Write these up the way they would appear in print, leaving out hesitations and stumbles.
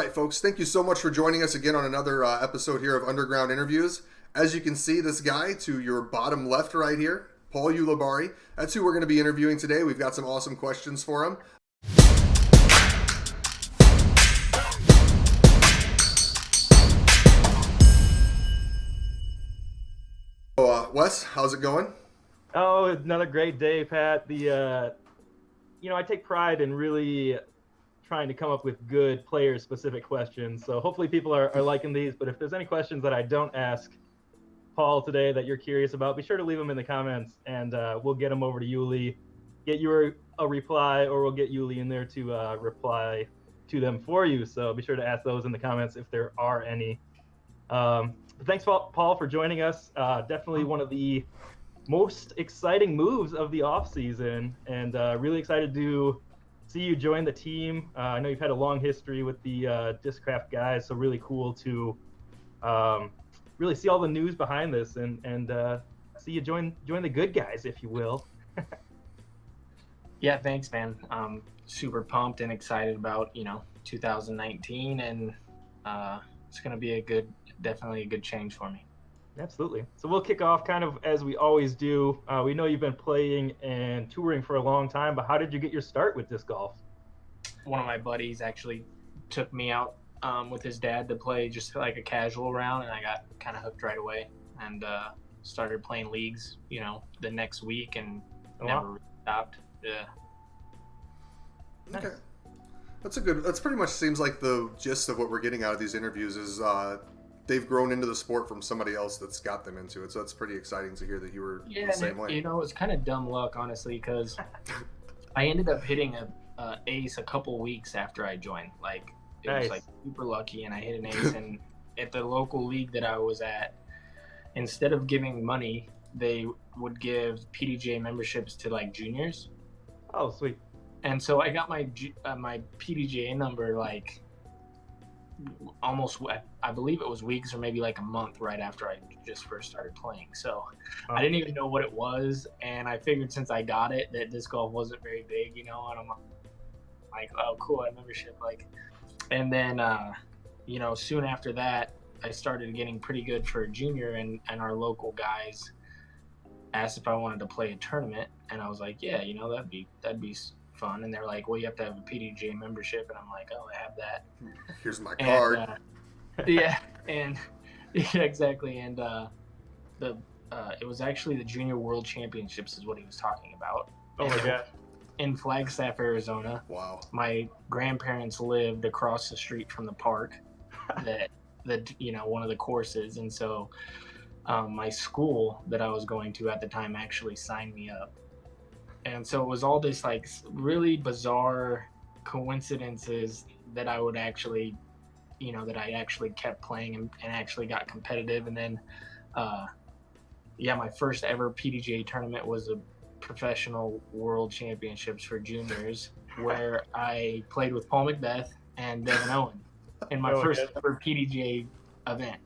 right, folks, thank you so much for joining us again on another episode here of Underground Interviews. As you can see, this guy to your bottom left right here, Paul Ulibarri, that's who we're going to be interviewing today. We've got some awesome questions for him. So, Wes, how's it going? Oh, another great day, Pat. I take pride in really trying to come up with good player-specific questions. So hopefully people are liking these. But if there's any questions that I don't ask Paul today that you're curious about, be sure to leave them in the comments, and we'll get them over to Yuli, get you a reply, or we'll get Yuli in there to reply to them for you. So be sure to ask those in the comments if there are any. Thanks, Paul, for joining us. Definitely one of the most exciting moves of the offseason, and really excited to see you join the team. I know you've had a long history with the Discraft guys, so really cool to really see all the news behind this and see you join the good guys, if you will. Yeah, thanks, man. Super pumped and excited about 2019, and it's going to be definitely a good change for me. Absolutely. So we'll kick off kind of as we always do. We know you've been playing and touring for a long time, but how did you get your start with disc golf? One of my buddies actually took me out with his dad to play just like a casual round, and I got kind of hooked right away and started playing leagues, the next week, and never really stopped. Yeah. Nice. Okay. That's pretty much seems like the gist of what we're getting out of these interviews is they've grown into the sport from somebody else that's got them into it. So that's pretty exciting to hear that you were the same way. It was kind of dumb luck, honestly, because I ended up hitting a ace a couple weeks after I joined. Like, it was like super lucky, and I hit an ace. And at the local league that I was at, instead of giving money, they would give PDGA memberships to like juniors. Oh, sweet. And so I got my PDGA number like almost, I believe it was weeks or maybe like a month right after I just first started playing. So I didn't even know what it was, and I figured since I got it that disc golf wasn't very big, and I'm like, oh cool, I have membership. And then soon after that I started getting pretty good for a junior, and our local guys asked if I wanted to play a tournament, and I was like, yeah, that'd be fun. And they're like, well, you have to have a PDGA membership, and I'm like, oh, I have that. Here's my card. Yeah, exactly. And it was actually the Junior World Championships is what he was talking about. Oh my god. In Flagstaff, Arizona. Wow. My grandparents lived across the street from the park that one of the courses, and so my school that I was going to at the time actually signed me up. And so it was all this like really bizarre coincidences that I would actually, that I actually kept playing and actually got competitive. And then, my first ever PDGA tournament was a professional world championships for juniors, where I played with Paul Macbeth and Devin Owen in my first ever PDGA event.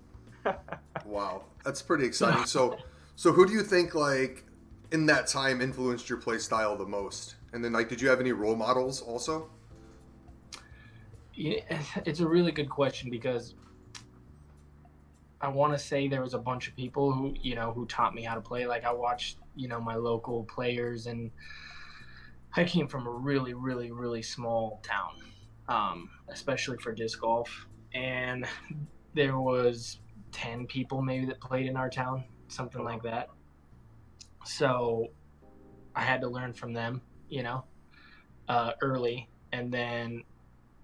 Wow, that's pretty exciting. So who do you think in that time influenced your play style the most? And then did you have any role models also? Yeah, it's a really good question, because I want to say there was a bunch of people who taught me how to play. Like I watched, my local players, and I came from a really, really, really small town, especially for disc golf. And there was 10 people maybe that played in our town, something like that. So I had to learn from them, early. And then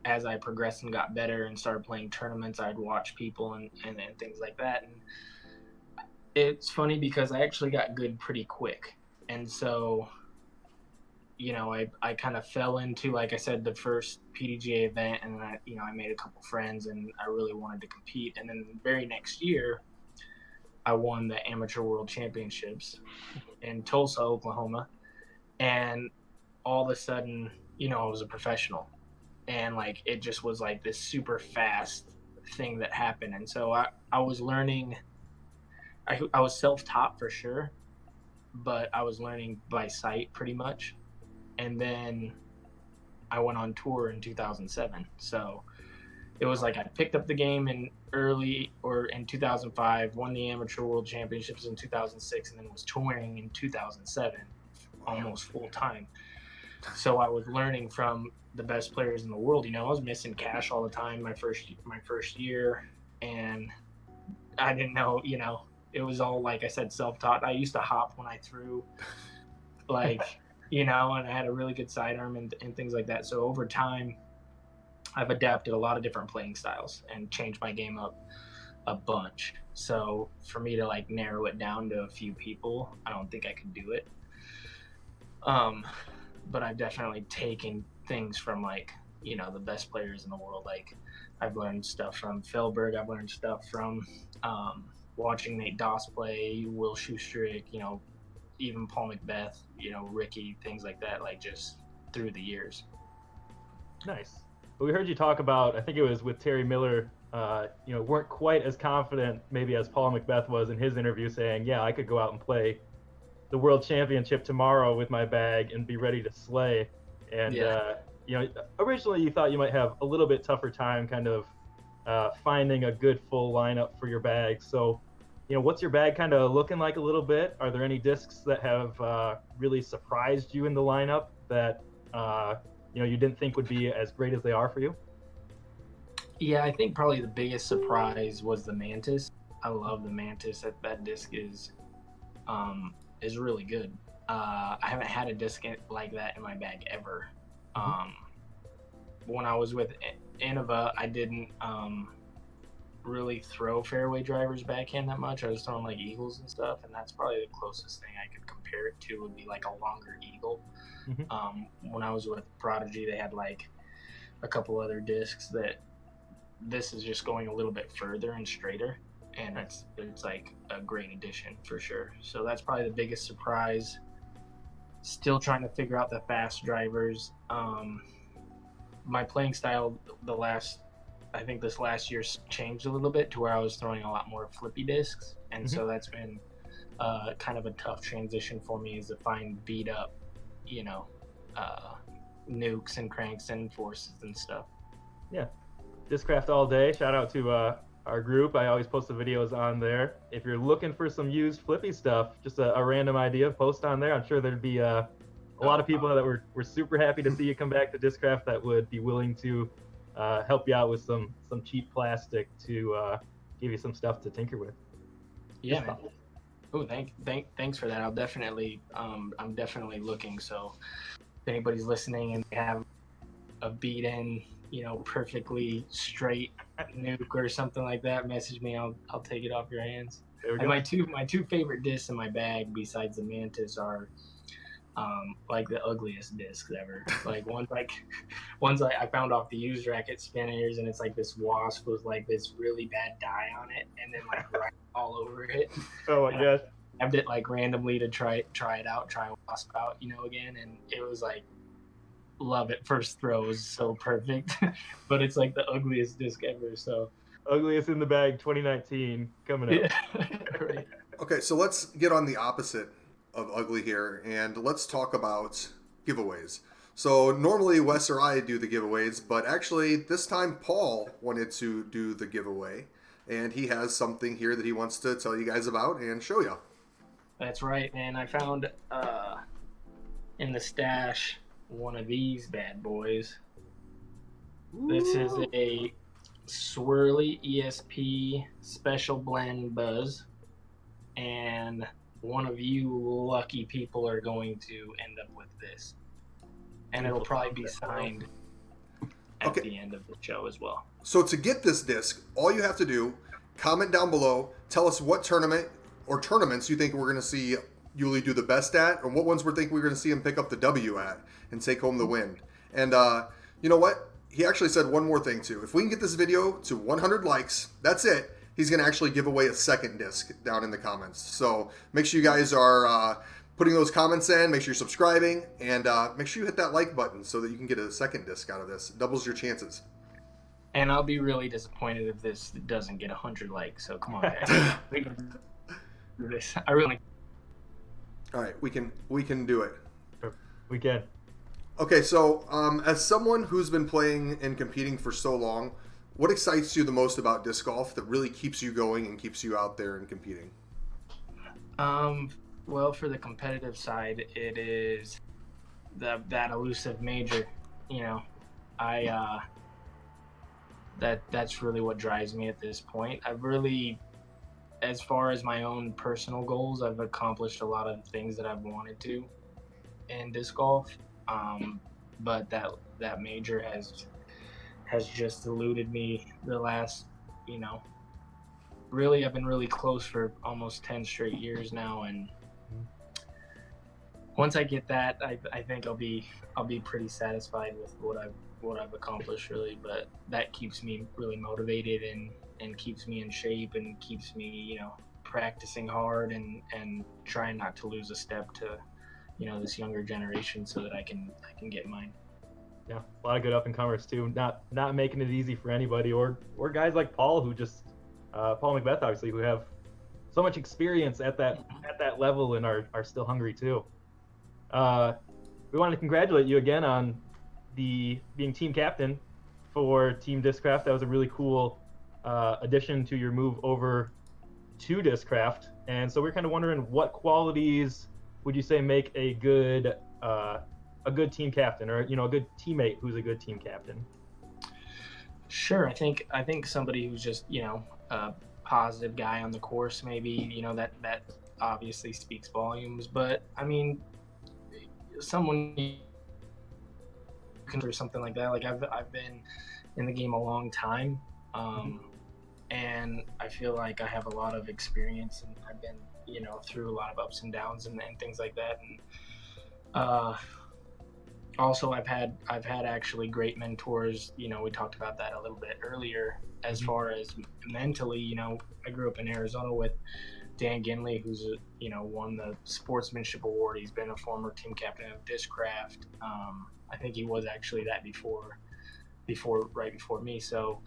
as I progressed and got better and started playing tournaments, I'd watch people and things like that. And it's funny because I actually got good pretty quick. And so, I kind of fell into, like I said, the first PDGA event, and then I made a couple friends, and I really wanted to compete. And then the very next year, I won the Amateur World Championships in Tulsa, Oklahoma, and all of a sudden, I was a professional, and it just was like this super fast thing that happened. And so I was learning. I was self-taught for sure, but I was learning by sight pretty much. And then I went on tour in 2007. So it was like I picked up the game in 2005, won the Amateur World Championships in 2006, and then was touring in 2007, almost full time. So I was learning from the best players in the world. I was missing cash all the time my first year, and I didn't know. It was all, like I said, self-taught. I used to hop when I threw, and I had a really good sidearm and things like that. So over time, I've adapted a lot of different playing styles and changed my game up a bunch. So for me to narrow it down to a few people, I don't think I could do it. But I've definitely taken things from the best players in the world. I've learned stuff from Philberg. I've learned stuff from watching Nate Doss play, Will Schustrick, even Paul Macbeth, Ricky, things like that, just through the years. Nice. Well, we heard you talk about, I think it was with Terry Miller, weren't quite as confident maybe as Paul Macbeth was in his interview, saying, yeah, I could go out and play the World Championship tomorrow with my bag and be ready to slay. And, originally you thought you might have a little bit tougher time kind of finding a good full lineup for your bag. So, what's your bag kind of looking like a little bit? Are there any discs that have really surprised you in the lineup that, you didn't think would be as great as they are for you? Yeah, I think probably the biggest surprise was the Mantis. I love the Mantis. That disc is really good. I haven't had a disc like that in my bag ever. When I was with Innova, I didn't really throw fairway drivers backhand that much. I was throwing eagles and stuff, and that's probably the closest thing I could compare it to would be a longer eagle. When I was with Prodigy, they had a couple other discs that this is just going a little bit further and straighter, and it's a great addition for sure. So that's probably the biggest surprise. Still trying to figure out the fast drivers. My playing style I think this last year's changed a little bit to where I was throwing a lot more flippy discs, and so that's been kind of a tough transition for me, is to find beat up, nukes and cranks and forces and stuff. Yeah, Discraft all day. Shout out to our group. I always post the videos on there. If you're looking for some used flippy stuff, just a random idea, post on there. I'm sure there'd be a lot of people that were super happy to see you come back to Discraft that would be willing to help you out with some cheap plastic to give you some stuff to tinker with. Yeah, man. Oh, thanks for that. I'll definitely, I'm definitely looking. So if anybody's listening and they have a beat-in, perfectly straight nuke or something like that, message me. I'll take it off your hands. And my two favorite discs in my bag besides the Mantis are the ugliest discs ever. Ones I found off the used racket spinners, and it's this wasp with this really bad dye on it, and then right all over it. Oh my gosh! I grabbed it randomly to try it out, try wasp out, again, and it was love it. First throw was so perfect, but it's the ugliest disc ever. So ugliest in the bag 2019 coming up. Right. Okay, so let's get on the opposite of ugly here, and let's talk about giveaways. So normally Wes or I do the giveaways, but actually this time Paul wanted to do the giveaway, and he has something here that he wants to tell you guys about and show you. That's right, man. I found in the stash one of these bad boys. Ooh. This is a swirly ESP special blend Buzzz, and one of you lucky people are going to end up with this, and it'll probably be signed at the end of the show as well. So to get this disc, all you have to do, comment down below, tell us what tournament or tournaments you think we're going to see Uli do the best at, or what ones we think we're going to see him pick up the W at and take home the win. And you know what? He actually said one more thing too. If we can get this video to 100 likes, that's it. He's going to actually give away a second disc down in the comments. So make sure you guys are putting those comments in. Make sure you're subscribing, and make sure you hit that like button so that you can get a second disc out of this. It doubles your chances. And I'll be really disappointed if this doesn't get 100 likes. So come on, guys. We can do this. I really. All right, we can do it. We can. Okay, so as someone who's been playing and competing for so long, What excites you the most about disc golf that really keeps you going and keeps you out there and competing? Well, for the competitive side, it is that elusive major. You know, I that's really what drives me at this point. I've really, as far as my own personal goals, I've accomplished a lot of things that I've wanted to in disc golf. But that major has just eluded me the last, you know, really, I've been really close for almost 10 straight years now, and once I get that, I think I'll be pretty satisfied with what I've accomplished, really. But that keeps me really motivated and keeps me in shape and keeps me, you know, practicing hard and trying not to lose a step to, you know, this younger generation so that I can get mine. Yeah, a lot of good up and comers too. Not making it easy for anybody, or guys like Paul who just Paul Macbeth, obviously, who have so much experience at that level and are still hungry too. We wanted to congratulate you again on being team captain for Team Discraft. That was a really cool addition to your move over to Discraft. And so we're kind of wondering, what qualities would you say make a good team captain, or, you know, a good teammate who's a good team captain? Sure, I think somebody who's just, you know, a positive guy on the course, maybe, you know, that obviously speaks volumes. But I mean, someone or something like that. Like I've been in the game a long time, and I feel like I have a lot of experience, and I've been, you know, through a lot of ups and downs and things like that. And also, I've had actually great mentors. You know, we talked about that a little bit earlier. As far as mentally, you know, I grew up in Arizona with Dan Ginley, who's you know, won the sportsmanship award. He's been a former team captain of Discraft. I think he was actually that right before me. So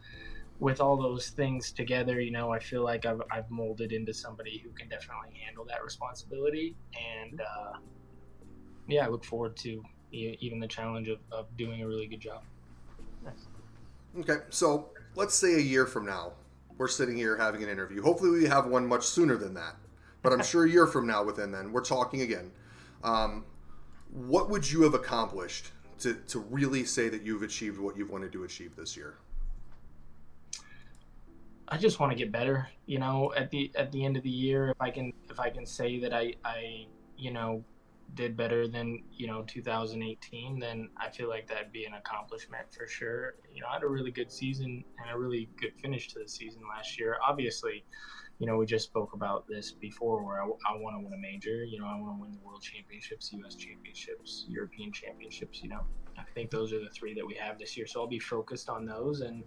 with all those things together, you know, I feel like I've molded into somebody who can definitely handle that responsibility. And yeah, I look forward to even the challenge of doing a really good job. Nice. Okay, so let's say a year from now, we're sitting here having an interview. Hopefully we have one much sooner than that. But I'm sure a year from now, within then, we're talking again. What would you have accomplished to really say that you've achieved what you've wanted to achieve this year? I just want to get better. You know, at the end of the year, if I can say that I you know, did better than, you know, 2018, then I feel like that'd be an accomplishment for sure. You know, I had a really good season and a really good finish to the season last year. Obviously, you know, we just spoke about this before, where I want to win a major. You know, I want to win the World Championships, U.S. Championships, European Championships. You know, I think those are the three that we have this year. So I'll be focused on those. And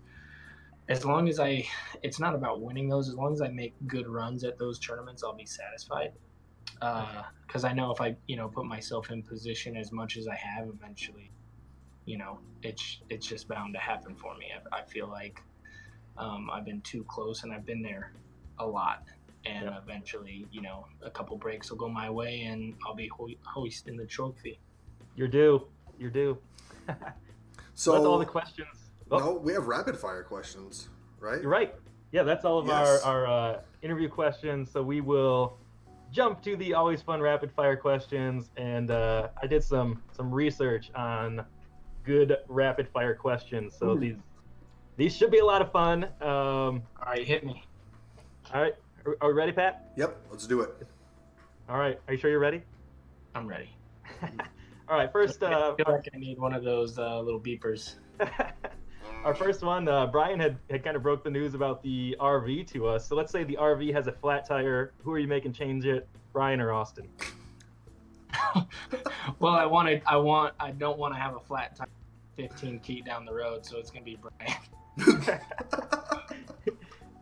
as long as it's not about winning those, as long as I make good runs at those tournaments, I'll be satisfied. Because I know if I, you know, put myself in position as much as I have, eventually, you know, it's just bound to happen for me. I feel like I've been too close, and I've been there a lot, and eventually, you know, a couple breaks will go my way, and I'll be hoisting the trophy. You're due. So that's all the questions. No, we have rapid fire questions, right? You're right. Yeah, that's all of our interview questions. So we will jump to the always fun rapid fire questions, and I did some research on good rapid fire questions. So these should be a lot of fun. All right, hit me. All right, are we ready, Pat? Yep, let's do it. All right, are you sure you're ready? I'm ready. All right, first. I feel like I need one of those little beepers. Our first one, Brian had kind of broke the news about the RV to us. So let's say the RV has a flat tire. Who are you making change it, Brian or Austin? Well, I don't want to have a flat tire 15 feet down the road, so it's gonna be Brian.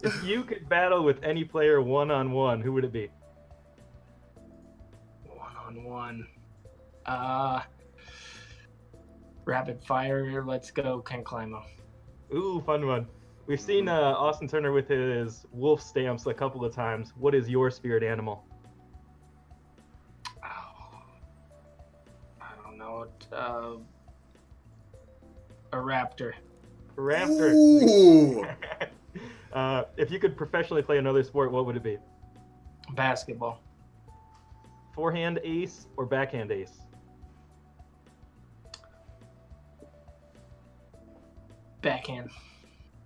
If you could battle with any player one-on-one, who would it be? One-on-one. Rapid fire. Let's go, Ken Climo. Ooh, fun one. We've seen Austin Turner with his wolf stamps a couple of times. What is your spirit animal? Oh, I don't know. A raptor. Raptor. Ooh. If you could professionally play another sport, what would it be? Basketball. Forehand ace or backhand ace? Backhand.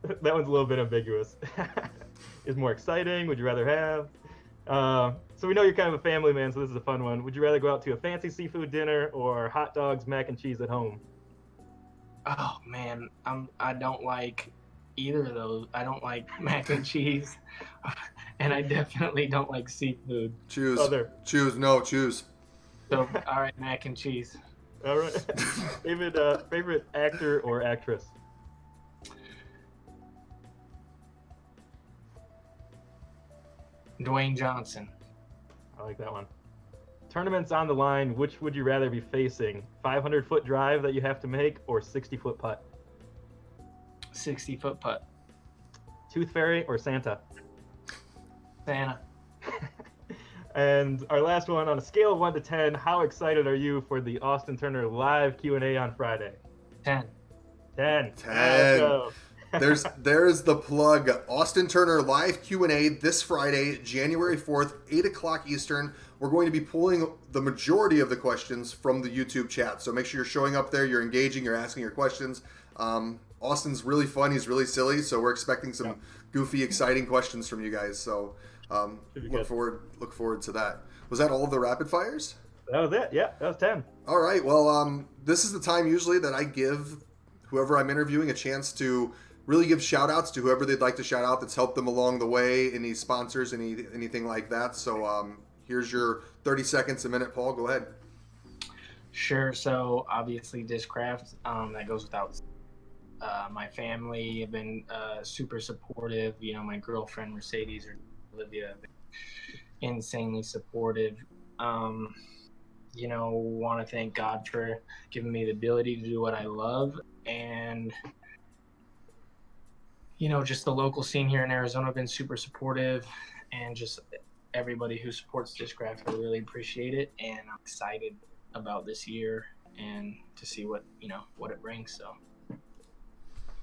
That one's a little bit ambiguous. Is more exciting? Would you rather have? So we know you're kind of a family man, so this is a fun one. Would you rather go out to a fancy seafood dinner or hot dogs, mac and cheese at home? Oh man, I don't like either of those. I don't like mac and cheese, and I definitely don't like seafood. Choose. Other. Choose. So all right, mac and cheese. All right. Favorite actor or actress? Dwayne Johnson. I like that one. Tournaments on the line, which would you rather be facing? 500-foot drive that you have to make or 60-foot putt? 60-foot putt. Tooth Fairy or Santa? Santa. And our last one, on a scale of 1 to 10, how excited are you for the Austin Turner live Q&A on Friday? 10. 10. 10. There's the plug. Austin Turner live Q&A this Friday, January 4th, 8 o'clock Eastern. We're going to be pulling the majority of the questions from the YouTube chat. So make sure you're showing up there, you're engaging, you're asking your questions. Austin's really fun. He's really silly. So we're expecting some goofy, exciting questions from you guys. So look forward to that. Was that all of the rapid fires? That was it. Yeah, that was 10. All right. Well, this is the time usually that I give whoever I'm interviewing a chance to really give shout outs to whoever they'd like to shout out that's helped them along the way, any sponsors, anything like that. So here's your 30 seconds a minute, Paul. Go ahead. Sure. So obviously Discraft, that goes without. My family have been super supportive. You know, my girlfriend Mercedes or Olivia have been insanely supportive. You know, want to thank God for giving me the ability to do what I love, and you know, just the local scene here in Arizona have been super supportive, and just everybody who supports Discraft, I really appreciate it, and I'm excited about this year and to see what it brings. So.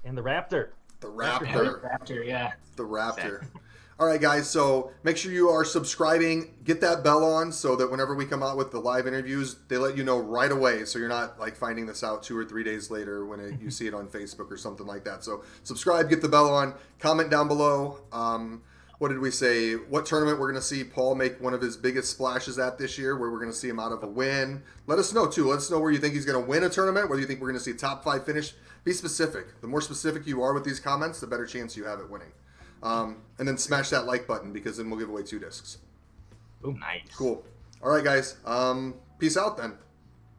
And the Raptor. The Raptor. Raptor, yeah. The Raptor. All right, guys. So make sure you are subscribing. Get that bell on so that whenever we come out with the live interviews, they let you know right away. So you're not like finding this out 2 or 3 days later when you see it on Facebook or something like that. So subscribe, get the bell on, comment down below. What did we say? What tournament we're going to see Paul make one of his biggest splashes at this year, where we're going to see him out of a win. Let us know, too. Let us know where you think he's going to win a tournament, whether you think we're going to see a top 5 finish. Be specific. The more specific you are with these comments, the better chance you have at winning. And then smash that like button, because then we'll give away 2 discs. Ooh, nice. Cool. All right, guys. Peace out then.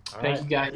Thank you, guys.